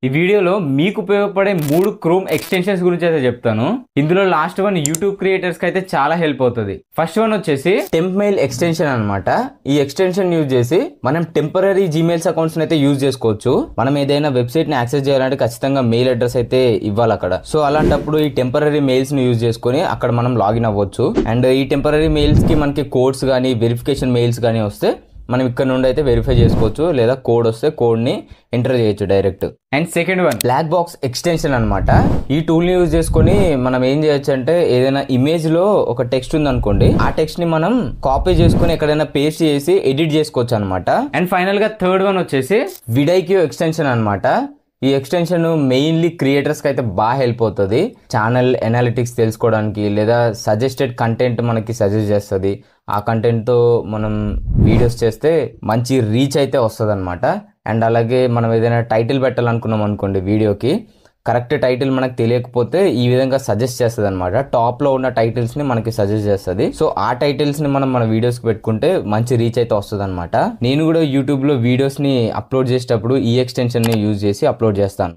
ఈ వీడియోలో మీకు ఉపయోగపడే 3 క్రోమ్ ఎక్స్టెన్షన్స్ గురించి అయితే చెప్తాను. ఇందులో లాస్ట్ వన్ యూట్యూబ్ క్రియేటర్స్ కి అయితే చాలా హెల్ప్ అవుతుంది. ఫస్ట్ వన్ వచ్చేసి టెంప్ మెయిల్ ఎక్స్టెన్షన్ అన్నమాట. ఈ ఎక్స్టెన్షన్ యూజ్ చేసి మనం టెంపరరీ జీమెయిల్స్ అకౌంట్స్ అయితే యూజ్ చేసుకోవచ్చు. మనం ఏదైనా వెబ్సైట్ ని యాక్సెస్ చేయాలంటే ఖచ్చితంగా మెయిల్ అడ్రస్ అయితే ఇవ్వాలి అక్కడ. సో అలాంటప్పుడు ఈ టెంపరరీ మెయిల్స్ ని యూజ్ చేసుకొని అక్కడ మనం లాగిన్ అవ్వచ్చు. అండ్ ఈ టెంపరరీ మెయిల్స్ కి మనకి కోడ్స్ కానీ వెరిఫికేషన్ మెయిల్స్ కానీ వస్తే మనం ఇక్కడ నుండి అయితే వెరిఫై చేసుకోవచ్చు, లేదా కోడ్ వస్తే కోడ్ ని ఎంటర్ చేయొచ్చు direct. And second one black box extension అనమాట. ఈ టూల్ ని యూజ్ చేసుకొని మనం ఏం చేయొచ్చు అంటే ఏదైనా ఇమేజ్ లో ఒక టెక్స్ట్ ఉంది అనుకోండి, ఆ టెక్స్ట్ ని మనం కాపీ చేసుకుని ఎక్కడైనా పేస్ట్ చేసి ఎడిట్ చేసుకోవచ్చు అనమాట. అండ్ ఫైనల్ గా థర్డ్ వన్ వచ్చేసి విడైక్యూ ఎక్స్టెన్షన్ అనమాట. ఈ ఎక్స్టెన్షన్ మెయిన్లీ క్రియేటర్స్ కి అయితే బాగా హెల్ప్ అవుతుంది. ఛానల్ ఎనాలిటిక్స్ తెలుసుకోవడానికి, లేదా సజెస్టెడ్ కంటెంట్ మనకి సజెస్ట్ చేస్తుంది. ఆ కంటెంట్ తో మనం వీడియోస్ చేస్తే మంచి రీచ్ అయితే వస్తుంది అనమాట. అండ్ అలాగే మనం ఏదైనా టైటిల్ పెట్టాలనుకున్నాం అనుకోండి, వీడియోకి కరెక్ట్ టైటిల్ మనకు తెలియకపోతే ఈ విధంగా సజెస్ట్ చేస్తుంది అనమాట. టాప్ లో ఉన్న టైటిల్స్ ని మనకి సజెస్ట్ చేస్తుంది. సో ఆ టైటిల్స్ ని మనం మన వీడియోస్ కి పెట్టుకుంటే మంచి రీచ్ అయితే వస్తుంది అనమాట. నేను కూడా యూట్యూబ్ లో వీడియోస్ ని అప్లోడ్ చేసేటప్పుడు ఈ ఎక్స్టెన్షన్ ని యూజ్ చేసి అప్లోడ్ చేస్తాను.